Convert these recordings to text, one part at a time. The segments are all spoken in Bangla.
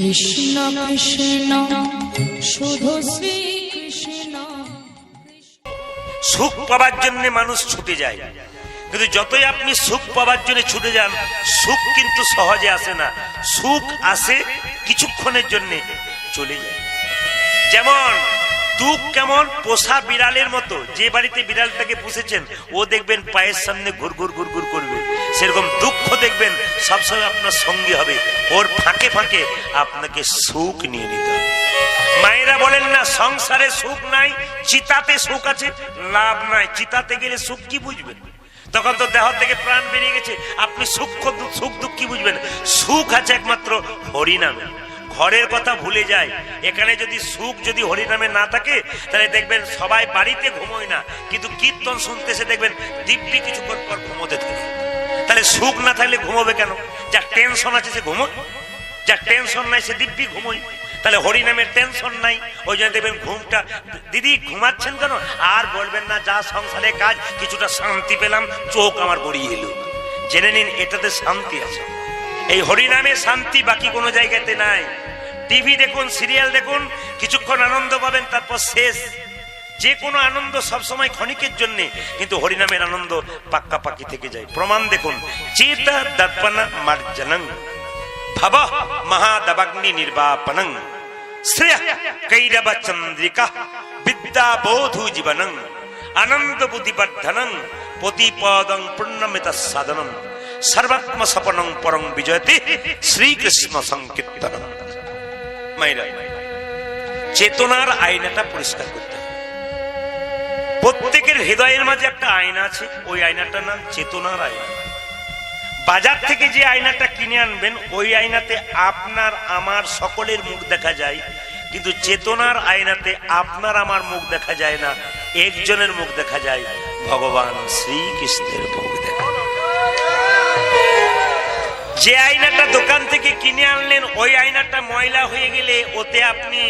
কৃষ্ণ কৃষ্ণ শুধু শ্রী কৃষ্ণ। সুখ পাবার জন্য মানুষ ছুটে যায়, কিন্তু যতই আপনি সুখ পাবার জন্য ছুটে যান, সুখ কিন্তু সহজে আসে না। সুখ আসে কিছুক্ষণের জন্য, চলে যায়। যেমন দুঃখ কেমন পোষা বিড়ালের মতো, যে বাড়িতে বিড়ালটাকে পুষেছেন ও দেখবেন পায়ের সামনে ঘুরঘুর ঘুরঘুর করবে, সেরকম দুঃখ দেখবেন সবসময় আপনার সঙ্গী হবে, ওর ফাঁকে ফাঁকে আপনাকে সুখ নিয়ে নিতে হবে। মায়েরা বলেন না সংসারে সুখ নাই, চিতাতে সুখ আছে। লাভ নাই, চিতাতে গেলে সুখ কি বুঝবেন? তখন তো দেহ থেকে প্রাণ বেরিয়ে গেছে, আপনি সুখ দুঃখ কি বুঝবেন? সুখ আছে একমাত্র হরিনামে। ঘরের কথা ভুলে যায়। এখানে যদি সুখ যদি হরিনামে না থাকে, তাহলে দেখবেন সবাই বাড়িতে ঘুমোয় না, কিন্তু কীর্তন শুনতেছে দেখবেন দিব্যি কিছুক্ষণ পর ঘুমোতে থাকে। তাহলে সুখ না থাকলে ঘুমোবে কেন? যার টেনশন আছে সে ঘুমোয়, যার টেনশন নাই সে দিব্যি ঘুমোয়। তাহলে হরিনামের টেনশন নাই, ওই জন্য দেখবেন ঘুমটা। দিদি ঘুমাচ্ছেন কেন? আর বলবেন না, যা সংসারে কাজ, কিছুটা শান্তি পেলাম, চোখ আমার গড়িয়ে এলো। জেনে নিন এটাতে শান্তি আছে। এই হরিনামে শান্তি বাকি কোনো জায়গাতে নাই। টিভি দেখুন, সিরিয়াল দেখুন, কিছুক্ষণ আনন্দ পাবেন, তারপর শেষ। যে কোনো আনন্দ সবসময় ক্ষণিকের জন্য, কিন্তু হরিনামের আনন্দ পাক্কা পাকি থেকে যায়। প্রমাণ দেখুন, চেতা দর্পণা মার্জনং ভব মহাদবগ্নি নির্বাপনং শ্রেয় কৈরব চন্দ্রিকা বিদ্যা বোধু জীবনং আনন্দ বুদ্ধিবর্ধনং প্রতিপদং পূর্ণমিত সাধনং সর্বাত্ম সপনং পরং বিজয়তে শ্রীকৃষ্ণ সংকীর্তনং। মায়েরা, চেতনার আয়নাটা পরিষ্কার করতে হবে। প্রত্যেকের হৃদয়ের মাঝে একটা আয়না আছে, ওই আয়নাটার নাম চেতনার আয়না। বাজার থেকে যে আয়নাটা কিনে আনবেন, ওই আয়নাতে আপনার আমার সকলের মুখ দেখা যায়, কিন্তু চেতনার আয়নাতে আপনার আমার মুখ দেখা যায় না, একজনের মুখ দেখা যায়, ভগবান শ্রীকৃষ্ণের মুখ দেখা যায়। যে আয়নাটা দোকান থেকে কিনে আনলেন, ওই আয়নাটা ময়লা হয়ে গেলে ওতে আপনি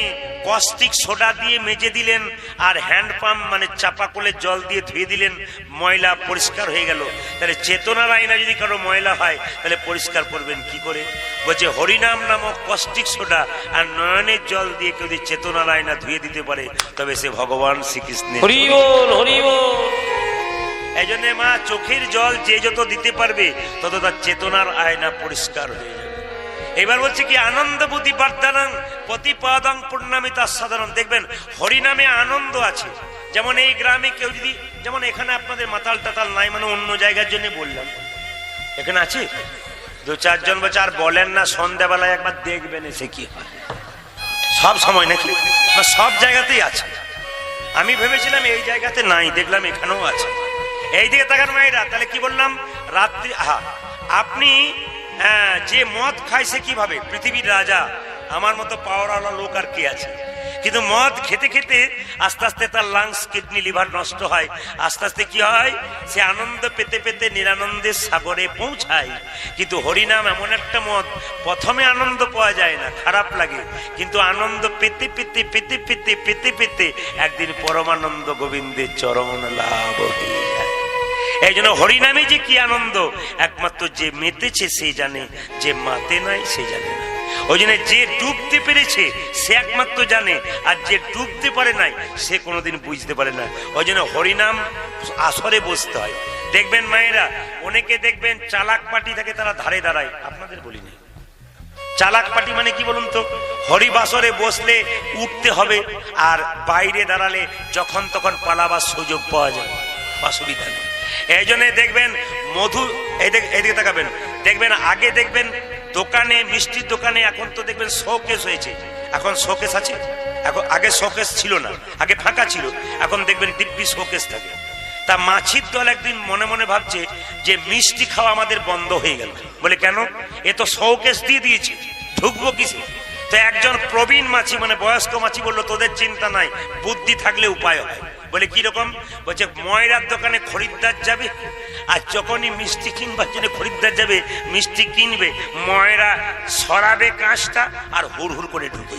কস্টিক সোডা দিয়ে মেজে দিলেন, আর হ্যান্ড পাম্প মানে চাপা কলে জল দিয়ে ধুয়ে দিলেন, ময়লা পরিষ্কার হয়ে গেল। তাহলে চেতনার আয়না যদি কারো ময়লা হয়, তাহলে পরিষ্কার করবেন কি করে? বলছে হরিনাম নামক কস্টিক সোডা আর নয়নের জল দিয়ে কেউ যদি চেতনার আয়না ধুয়ে দিতে পারে, তবে সে ভগবান শ্রীকৃষ্ণের। হরি বল, হরি বল। এই জন্য মা, চোখের জল যে যত দিতে পারবে, তত তার চেতনার আয়না পরিষ্কার হয়ে যাবে। এবার বলছে কি, আনন্দ বুদ্ধি বর্ধনং প্রতিপদং পূর্ণমিতা সাধনং। দেখবেন হরিনামে আনন্দ আছে। যেমন এই গ্রামে কেউ যদি, যেমন এখানে আপনাদের মাতাল টাতাল নাই, মানে অন্য জায়গার জন্য বললাম, এখানে আছে দু চারজন বলছে, আর বলেন না, সন্ধ্যাবেলায় একবার দেখবেন এসে কি হয়। সব সময় নাকি? সব জায়গাতেই আছে। আমি ভেবেছিলাম এই জায়গাতে নাই, দেখলাম এখানেও আছে। এই দিকে তাকান মায়েরা। তাহলে কি বললাম? রাত্রি, আপনি যে মদ খায় সে কিভাবে? পৃথিবীর রাজা, আমার মতো পাওয়ারওয়ালা লোক আর কে আছে? কিন্তু মদ খেতে খেতে আস্তে আস্তে তার লাংস, কিডনি, লিভার নষ্ট হয়। আস্তে আস্তে কি হয়? সে আনন্দ পেতে পেতে নিরানন্দের সাগরে পৌঁছায়। কিন্তু হরিনাম এমন একটা মদ, প্রথমে আনন্দ পাওয়া যায় না, খারাপ লাগে, কিন্তু আনন্দ পেতে পেতে পেতে পেতে পেতে পেতে একদিন পরমানন্দ গোবিন্দের চরণ লাভ হয়ে যায়। এই জন্য হরিনামে যে কি আনন্দ, একমাত্র যে মেতেছে সে জানে, যে মাতে নাই সে জানে না। ওই জন্য যে ডুবতে পেরেছে সে একমাত্র জানে, আর যে ডুবতে পারে নাই সে কোনোদিন বুঝতে পারে না। ওই জন্য হরিনাম আসরে বসতে হয়। দেখবেন মায়েরা, অনেকে দেখবেন চালাক পাটি থাকে, তারা ধারে দাঁড়ায়। আপনাদের বলিনি, চালাক পাটি মানে কি বলুন তো? হরিবাসরে বসলে উঠতে হবে, আর বাইরে দাঁড়ালে যখন তখন পালাবার সুযোগ পাওয়া যায়, অসুবিধা নেই। এই জন্য দেখবেন মধু, এদিকে তাকাবেন, দেখবেন আগে দেখবেন দোকানে, মিষ্টির দোকানে, এখন তো দেখবেন শোকেস হয়েছে। এখন শোকেস আছে, এখন আগে শোকেস ছিল না, আগে ফাঁকা ছিল, এখন দেখবেন দিব্যি শোকেস থাকে। তা মাছির দল একদিন মনে মনে ভাবছে যে মিষ্টি খাওয়া আমাদের বন্ধ হয়ে গেল। বলে কেন? এ তো শোকেস দিয়ে দিয়েছে, ঢুকবো কিসে? তো একজন প্রবীণ মাছি, মানে বয়স্ক মাছি বললো, তোদের চিন্তা নাই, বুদ্ধি থাকলে উপায় হয়। বলে কিরকম? বলছে ময়রার দোকানে খরিদ্দার যাবে, আর যখনই মিষ্টি কিনবার জন্য খরিদ্দার যাবে, মিষ্টি কিনবে, ময়রা সরাবে কাঁচটা আর হুড় হুড় করে ঢুকে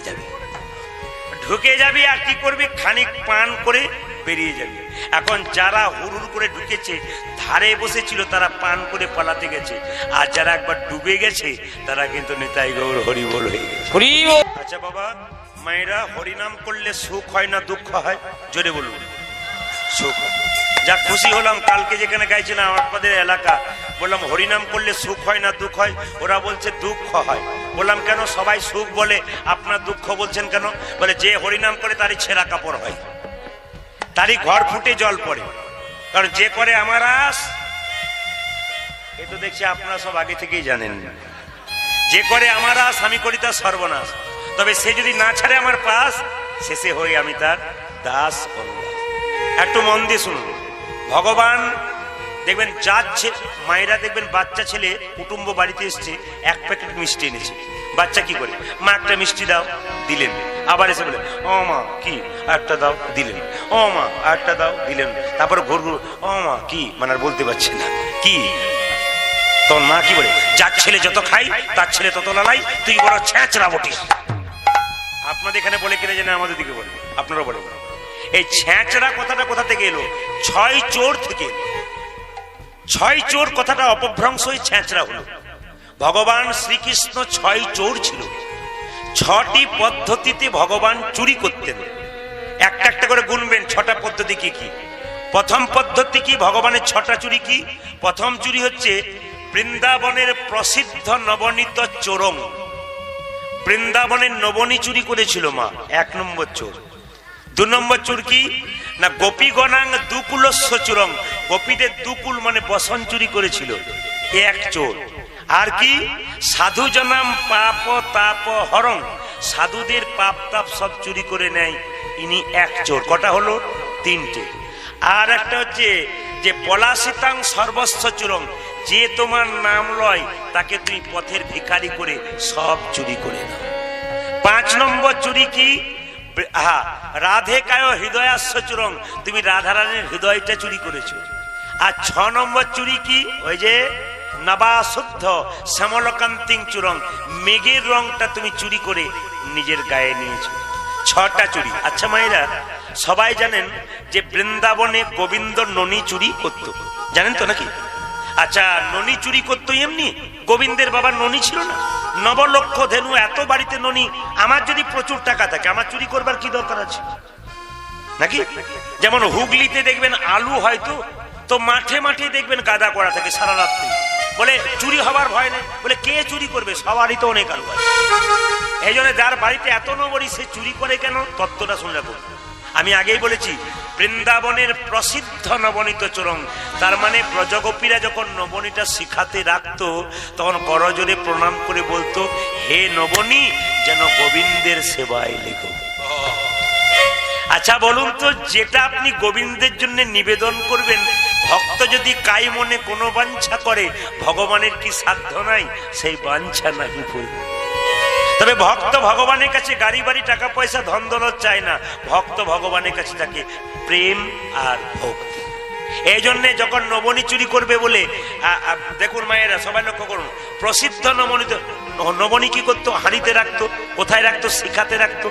যাবে। আর কি করবে? খানিক পান করে বেরিয়ে যাবে। এখন যারা হুড়ুর করে ঢুকেছে ধারে বসেছিল তারা পান করে পালাতে গেছে, আর যারা একবার ডুবে গেছে তারা কিন্তু নিতাই গৌর হরিবোল হয়ে গেছে। আচ্ছা বাবা, মায়েরা হরিনাম করলে সুখ হয় না দুঃখ হয়? জোরে বলুন। সুখ। যা খুশি হলাম, কালকে যেখানে গাইছিলাম আপনাদের এলাকা, বললাম হরিনাম করলে সুখ হয় না দুঃখ হয়? ওরা বলছে দুঃখ হয়। বললাম কেন? সবাই সুখ বলে, আপনার দুঃখ বলছেন কেন? বলে যে হরিনাম করে তারই ছেঁড়া কাপড় হয়, তারই ঘর ফুটে জল পড়ে। কারণ যে করে আমার আস, এ তো দেখছি আপনারা সব আগে থেকেই জানেন, যে করে আমার আস আমি করি তার সর্বনাশ। তবে সে যদি না ছাড়ে আমার পাশ, শেষে হই আমি তার দাস অনুদাস। একটু মন দিয়ে শুনুন। ভগবান দেখবেন যাচ্ছে, মায়েরা দেখবেন বাচ্চা ছেলে কুটুম্ব বাড়িতে এসছে, এক প্যাকেট মিষ্টি এনেছে। বাচ্চা কি করে? মা একটা মিষ্টি দাও, দিলেন। আবার এসে বলে ও মা কি একটা দাও, দিলেন। ও মা একটা দাও, দিলেন। তারপরে ঘুর ঘুর ও মা কি, মানে আর বলতে পারছে না কি। তখন মা কি বলে? যার ছেলে যত খাই তার ছেলে তত লালাই, তুই বড় ছ্যাঁচড়া বটিস। আপনাদের এখানে বলে কিনা জানে, আমাদের দিকে বলে, আপনারা বলে। এই ছ্যাঁচড়া কথাটা কোথা থেকে এলো? ছয় চোর থেকে এলো। ছয় চোর কথাটা অপভ্রংশ হয়ে ছ্যাঁচড়া হলো। ভগবান শ্রীকৃষ্ণ ছয় চোর ছিল। ছটি পদ্ধতিতে ভগবান চুরি করতেন। একটা একটা করে গুনবেন ছটা পদ্ধতি কি কি। প্রথম পদ্ধতি কি? ভগবানের ছটা চুরি কি? প্রথম চুরি হচ্ছে বৃন্দাবনের প্রসিদ্ধ নবনীত চোরং। বৃন্দাবনের নবনী চুরি করেছিল মা, এক নম্বর চোর। দু নম্বর চোর কি না? গোপীগণাং দুকুলস্য চোরং, গোপীদের দুকুল মানে বসন চুরি করেছিল, এক চোর। আর কি? সাধু জনাম পাপ তাপ হরং, সাধুদের পাপ তাপ সব চুরি করে নেয়, ইনি এক চোর। কটা হলো? তিনটে। আর একটা হচ্ছে যে পলাশিতাং সর্বস্ব চোরং, যে তোমার নাম লয় তাকে তুই পথের ভিখারি করে সব চুরি করে নাও। পাঁচ নম্বর চুরি কি? রাধে কায় হৃদয়াস্য চুরং, তুমি রাধারানীর হৃদয়টা চুরি করেছো। আর ছ নম্বর চুরি কি? ওই যে নবা শুদ্ধ শ্যামলকান্তিং চুরং, মেঘের রংটা তুমি চুরি করে নিজের গায়ে নিয়েছো। ছটা চুরি। আচ্ছা মায়েরা, সবাই জানেন যে বৃন্দাবনে গোবিন্দ ননি চুরি করত, জানেন তো নাকি? আচ্ছা, ননি চুরি করতো এমনি? গোবিন্দের বাবা ননি ছিল না? নবলক্ষ ধেনু, এত বাড়িতে ননি। আমার যদি প্রচুর টাকা থাকে, আমার চুরি করবার কি দরকার আছে নাকি? যেমন হুগলিতে দেখবেন আলু হয়তো, তো মাঠে মাঠে দেখবেন গাদা করা থাকে সারা রাত্রি। বলে চুরি হবার ভয় নেই। বলে কে চুরি করবে? সবারই তো অনেক আলু আছে। এই জন্য যার বাড়িতে এত নবনী সে চুরি করে কেন? তত্ত্বটা শুনে রাখুন। আমি আগেই বলেছি বৃন্দাবনের প্রসিদ্ধ নবনীত চোরং, তার মানে ব্রজগোপীরা যখন নবনীটা শিখাতে রাখতো তখন করজোরে প্রণাম করে বলতো, হে নবনী যেন গোবিন্দের সেবায় লেগো। আচ্ছা বলুন তো, যেটা আপনি গোবিন্দের জন্য নিবেদন করবেন, ভক্ত যদি কাই মনে কোনো বাঞ্ছা করে, ভগবানের কি সাধ্য নাই সেই বাঞ্ছা নাহি পূর্ণ। তবে ভক্ত ভগবানের কাছে গাড়ি বাড়ি টাকা পয়সা ধন দৌলত চায় না, ভক্ত ভগবানের কাছে থাকে প্রেম আর ভক্তি। এই জন্য যখন নবনী চুরি করবে বলে দেখুন মায়েরা, সবাই লক্ষ্য করুন, প্রসিদ্ধ নবনী কি করতো? হাঁড়িতে রাখতো। কোথায় রাখতো? শিখাতে রাখতো।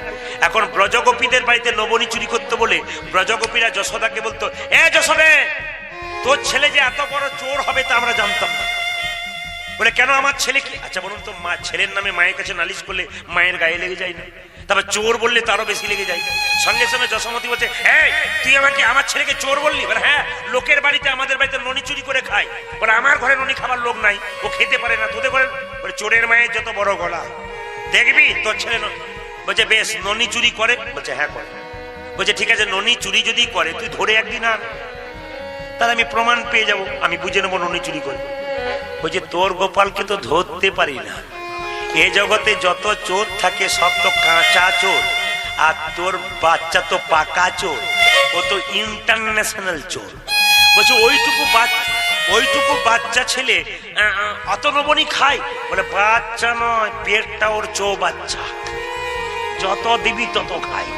এখন ব্রজগোপীদের বাড়িতে নবনী চুরি করতো বলে ব্রজগোপীরা যশোদাকে বলতো, এ যশোদে, তোর ছেলে যে এত বড় চোর হবে তা আমরা জানতাম না। বলে কেন? আমার ছেলে কি? আচ্ছা বলুন তো, মা ছেলের নামে মায়ের কাছে নালিশ করলে মায়ের গায়ে লেগে যায় না? তারপর চোর বললে তারও বেশি লেগে যায়। সঙ্গে সঙ্গে যশোমতি বলছে, হ্যাঁ তুই আমাকে আমার ছেলেকে চোর বললি? বলে হ্যাঁ, লোকের বাড়িতে আমাদের বাড়িতে ননি চুরি করে খায়। বলে আমার ঘরে ননি খাবার লোক নাই, ও খেতে পারে না, তোদের ঘরে? বলে চোরের মায়ের যত বড় গলা, দেখবি তোর ছেলে। বলছে বেশ, ননি চুরি করে? বলছে হ্যাঁ করে। বলছে ঠিক আছে, ননি চুরি যদি করে তুই ধরে একদিন আন, তাহলে আমি প্রমাণ পেয়ে যাব, আমি বুঝে নেবো ননি চুরি করে। বলছে তোর গোপালকে তো ধরতে পারি না, এ জগতে যত চোর থাকে সব তো কাঁচা চোর, আর তোর বাচ্চা তো পাকা চোর, ও তো ইন্টারন্যাশনাল চোর। বলছে ওইটুকু বাচ্চা ছেলে অত নবনী খায়? বলে বাচ্চা নয়, পেটটা ওর বাচ্চা, যত দিবি তত খায়।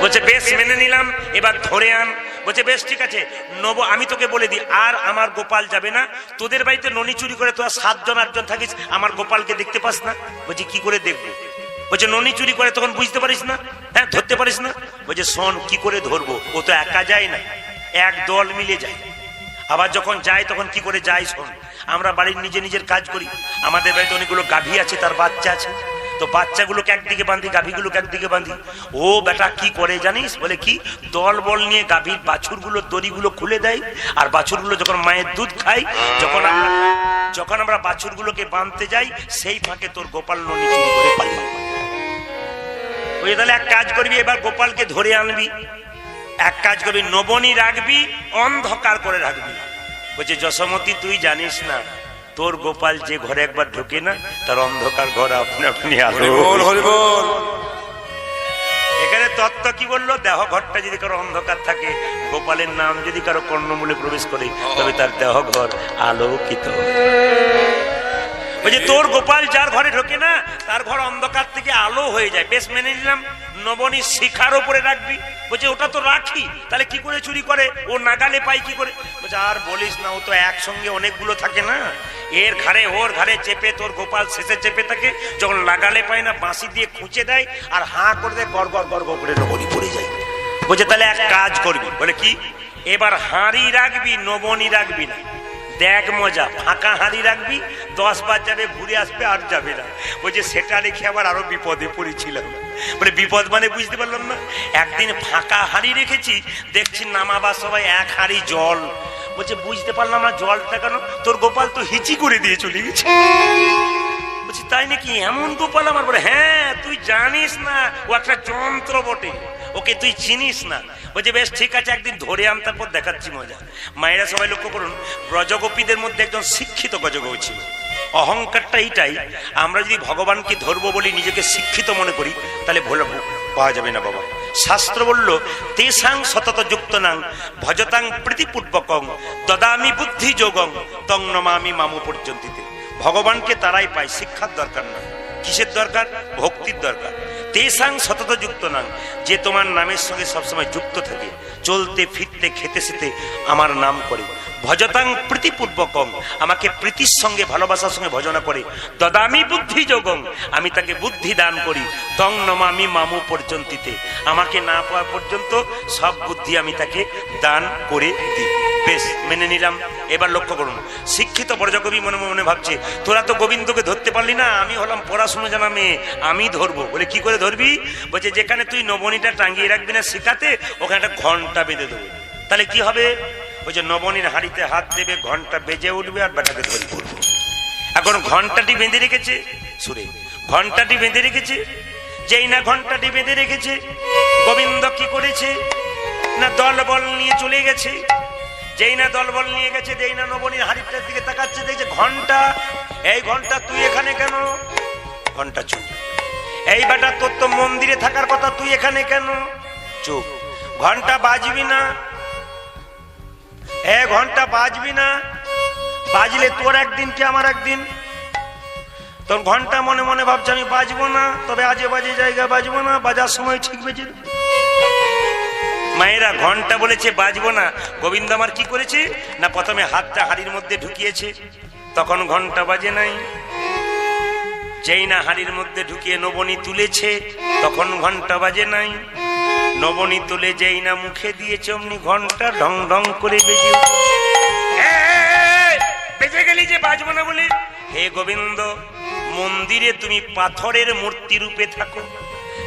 বলছে বেশ মেনে নিলাম, এবার ধরে আন। বলছে বেশ ঠিক আছে, আমি তোকে বলে দিই, আর আমার গোপাল যাবে না। তোদের বাড়িতে ননি চুরি করে তোরা 7 জন 8 জন থাকিস, আমার গোপালকে দেখতে পাস না? বলছি কি করে দেখবো? বলছে ননি চুরি করে, তখন বুঝতে পারিস না, হ্যাঁ ধরতে পারিস না? বলছে শোন, কি করে ধরবো, ও তো একা যায় না, এক দল মিলে যায়। আবার যখন যায় তখন কি করে যায় শোন, আমরা বাড়ির নিজে নিজের কাজ করি, আমাদের বাড়িতে অনেকগুলো গাভী আছে, তার বাচ্চা আছে, তো বাচ্চাগুলোকে একদিকে বাঁধি, গাভীগুলোকে একদিকে বাঁধি। ও বেটা কি করে জানিস, বলে কি, দল বল নিয়ে গাভীর বাছুরগুলো দড়িগুলো খুলে দেয়, আর বাছুরগুলো যখন মায়ের দুধ খায়, যখন আমরা বাছুরগুলোকে বাঁধতে যাই, সেই ফাঁকে তোর গোপাল ননি চুরি করে পালিয়ে। ওই তাহলে এক কাজ করবি, এবার গোপালকে ধরে আনবি, এক কাজ করবি, নবনী রাখবি, অন্ধকার করে রাখবি। বলছে যশোমতী তুই জানিস না, তোর গোপাল যে ঘরে একবার ঢুকে না, তার অন্ধকার ঘর আপনি আপনি আলো। এখানে তত্ত্ব কি বললো, দেহ ঘরটা যদি কারো অন্ধকার থাকে, গোপালের নাম যদি কারো কর্ণমূলে প্রবেশ করে, তবে তার দেহ ঘর আলোকিত। বলছে তোর গোপাল যার ঘরে ঢোকে না, তার ঘর অন্ধকার থেকে আলো হয়ে যায়। বেশ মেনে নিলাম, নবনী শিখার উপরে রাখবি। বলছে ওটা তো রাখি, তাহলে কি করে চুরি করে, ও নাগালে পাই কি করে? বলছে আর বলিস না, ও তো একসঙ্গে অনেকগুলো থাকে না, এর ঘাড়ে ওর ঘাড়ে চেপে তোর গোপাল শেষে চেপে থাকে, যখন নাগালে পায় না বাঁশি দিয়ে খুঁচে দেয়, আর হাঁ করে দেয়, গড় গড় গড় গড় করে নবনী পড়ে যায়। বলছে তাহলে এক কাজ করবি, বলে কি, এবার হাঁড়ি রাখবি, নবনী রাখবি না। দেখ মজা, ফাঁকা হাঁড়ি রাখবি, 10 বার যাবে, ঘুরে আসবে, আর যাবে না। বলছে সেটা রেখে আবার আরো বিপদে পড়েছিলাম। বলে বিপদ মানে বুঝতে পারলাম না। একদিন ফাঁকা হাঁড়ি রেখেছি, দেখছি নামাবার সবাই এক হাঁড়ি জল। বলছে বুঝতে পারলাম না জলটা কেন, তোর গোপাল তো হিচি করে দিয়ে চলে গেছে। বলছি তাই নাকি, এমন গোপাল আমার? বলে হ্যাঁ, তুই জানিস না, ও একটা যন্ত্র বটে, ওকে তুই চিনিস না। বলছে বেশ ঠিক আছে, একদিন ধরে আন, তারপর দেখাচ্ছি মজা। মায়েরা সবাই লক্ষ্য করুন, ব্রজগোপীদের মধ্যে একজন শিক্ষিত গজগোপী ছিল। অহংকারটা এইটাই, আমরা যদি ভগবানকে ধরবো বলি নিজেকে শিক্ষিত মনে করি, তাহলে ভোলা পাওয়া যাবে না বাবা। শাস্ত্র বলল তেসাং সতত যুক্ত নাং ভজতাং প্রীতিপূর্বকং দদামি বুদ্ধি যোগং তং নমামি মামু পর্যন্তিতে। ভগবানকে তারাই পায়, শিক্ষার দরকার না। কিসের দরকার? ভক্তির দরকার। তেসাং সতত যুক্ত নাং, যে তোমার নামের সঙ্গে সবসময় যুক্ত থাকে, চলতে ফিরতে খেতে সেতে আমার নাম করে। ভজতাং প্রীতিপূর্বকং, আমাকে প্রীতির সঙ্গে ভালোবাসার সঙ্গে ভজনা করে। দদামি বুদ্ধি যোগং, আমি তাকে বুদ্ধি দান করি। তং নমামি মামু পর্যন্তিতে, আমাকে না পাওয়া পর্যন্ত সব বুদ্ধি আমি তাকে দান করে দিই। বেশ মেনে নিলাম। এবার লক্ষ্য করুন, শিক্ষিত ব্রজকবি মনে মনে ভাবছে, তোরা তো গোবিন্দকে ধরতে পারলি না, আমি হলাম পড়াশুনো জানা মেয়ে, আমি ধরবো। বলে কি করে ধরবি? বলছে যেখানে তুই নবনীটা টাঙ্গিয়ে রাখবি না শিখাতে, ওখানে একটা ঘন্টা বেঁধে দেবো। তাহলে কি হবে? বলছে নবনীর হাড়িতে হাত দেবে, ঘন্টা বেজে উঠবে, আর বেটাকে ধরে পড়বো। এখন ঘন্টাটি বেঁধে রেখেছে, সুরে ঘন্টাটি বেঁধে রেখেছে। যেই না ঘন্টাটি বেঁধে রেখেছে, গোবিন্দ কি করেছে না, দলবল নিয়ে চলে গেছে। যেই না দলবল নিয়ে গেছে, যেই না নবনীর হাড়িটার দিকে তাকাচ্ছে, দেখছে ঘন্টা। এই ঘন্টা তুই এখানে কেন? ঘন্টা চুপ। এই বেটা, তোর তো মন্দিরে থাকার কথা, তুই এখানে কেন? চুপ। ঘন্টা বাজবি না, এ ঘন্টা বাজবি না, বাজলে তোর একদিন কি আমার একদিন। তোর ঘন্টা মনে মনে ভাবছে আমি বাজবো না, তবে আজে বাজে জায়গা বাজবো না, বাজার সময় ঠিক বেজে। মায়েরা ঘন্টা বলেছে বাজবো না, গোবিন্দ আমার কি করেছে না, প্রথমে হাতটা হাড়ির মধ্যে ঢুকিয়েছে, তখন ঘন্টা বাজে নাই। যেই না হাড়ির মধ্যে ঢুকিয়ে নবনী তুলেছে, তখন ঘন্টা বাজে নাই। নবনী তুলে যেই না মুখে দিয়েছে, অমনি ঘন্টা ঢং ঢং করে বেজে বেজে গেলি যে বাজবো না বলে। হে গোবিন্দ, মন্দিরে তুমি পাথরের মূর্তি রূপে থাকো,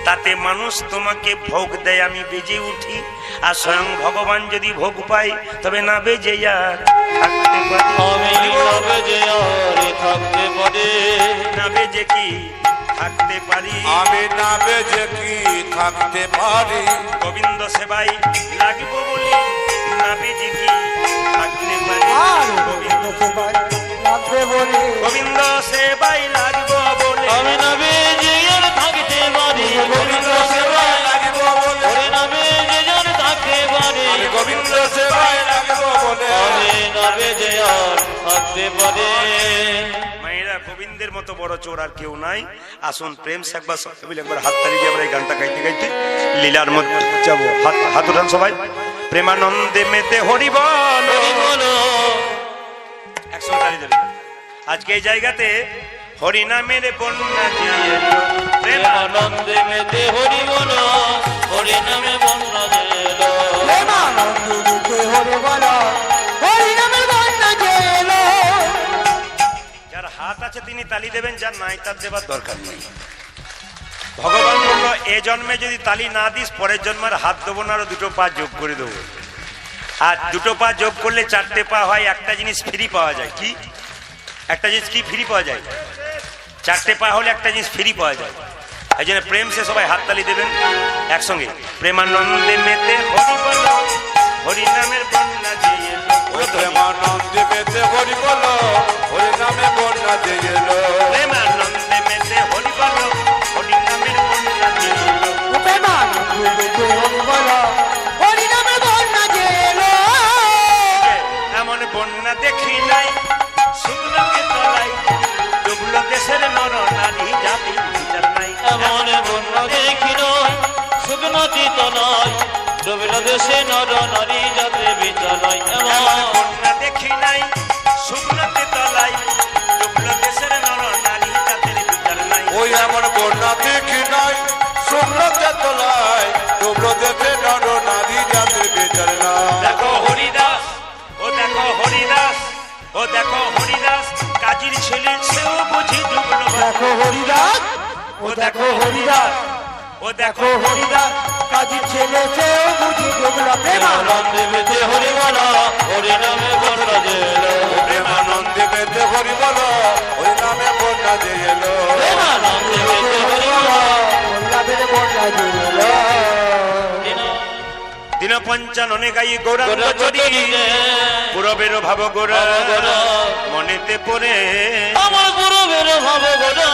তাতে মানুষ তোমাকে ভোগ দেয়, আমি বেজে উঠি। আর স্বয়ং ভগবান যদি ভোগ পাই, তবে না বেজে আর থাকতে পারি। না বেজে কি থাকতে পারি, আমি না বেজে কি থাকতে পারি। গোবিন্দ সেবাই লাগবো বলে না বেজে কি থাকতে পারি। গোবিন্দ সেবাই লাগবো বলে আমি না বেজে আর থাকতে পারি। গোবিন্দ সেবায় লাগবো বলে, ওরে না বেজে আর থাকতে পারি। গোবিন্দ সেবায় লাগবো বলে, আমি না বেজে আর থাকতে পারি। মায়েরা, গোবিন্দের মতো বড় চোর আর কেউ নাই। আসুন প্রেম সে একবার একবার হাত তালি দিয়ে আমরা এই গানটা গাইতে গাইতে লীলার মধ্যে যাবো। হাত উঠান সবাই, প্রেমানন্দে মেতে হরি বল। একসঙ্গে তালি দেবেন। আজকে এই জায়গাতে হরি নামের বন্যা দিয়ে প্রেমানন্দে মেতে হরি বল হরি নামে বন্যা জেল প্রেমানন্দে মেতে হরি বল হরি নামে বন্যা জেল। যার হাত আছে তিনি তালি দেবেন, যার নাই তার দেবার দরকার নেই। ভগবান বলল এ জন্মে যদি তালি না দিস পরের জন্মের হাত দেবো না, আরো দুটো পা যোগ করে দেবো। আর দুটো পা যোগ করলে চারটে পা হয়, একটা জিনিস ফ্রি পাওয়া যায়। কি একটা জিনিস কি ফ্রি পাওয়া যায়? চারটে পা হলে একটা জিনিস ফ্রি পাওয়া যায়। এই জন্য প্রেম সে সবাই হাততালি দেবেন একসঙ্গে। প্রেমানন্দে মেতে হরি বল হরি নামের বন্যা যে এলো। প্রেমানন্দে মেতে হরি বল হরি নামে বন্যা যে এলো। প্রেমানন্দে মেতে হরি বল হরি নামের বন্যা যে এলো। প্রেমানন্দে মেতে হরি বল হরি নামে বন্যা জেল। এমন বন্যা দেখি নাই শুকনোকে তলাই, ডুবলো দেশের নর নারী জাতি বিচার নাই। এমন বন্যা দেখি নয় শুকনতি তো নয় ডুবিল দেশে নর নারী যাতে বিচার নাই। এমন বন্যা দেখি নাই শুকনোকে তলাই, ডুবলো দেশের নর নারী জাতির বিচার নাই। ওই এমন বন্যা দেখি নাই শুভ্রতে তোলায় ডুবলো দেখে নর নারী জাতির বিচার না। দেখো হরিদাস, ও দেখো হরিদাস, ও দেখো হরিদাস, কাজীর ছেলে সেও বুঝি ডুবলো। দেখো হরিদাস, ও দেখো হরিদাস, ও দেখো দেখো হরিদাস, কাজীর ছেলে সেও বুঝি ডুবলো। প্রেমানন্দে মেতে হরি বল হরি নামে বন্যা জেল প্রেমানন্দে মেতে হরি বল হরি নামে বন্যা যে এলো। প্রেমানন্দে মেতে হরি বল বন্যাদের বন্যা জেল। দিন পঞ্চাননে গাই গৌরাঙ্গ চরি, পুরবের ভাব গোরা মনেতে পড়ে। আমার পুরো বেরো ভাব গোরা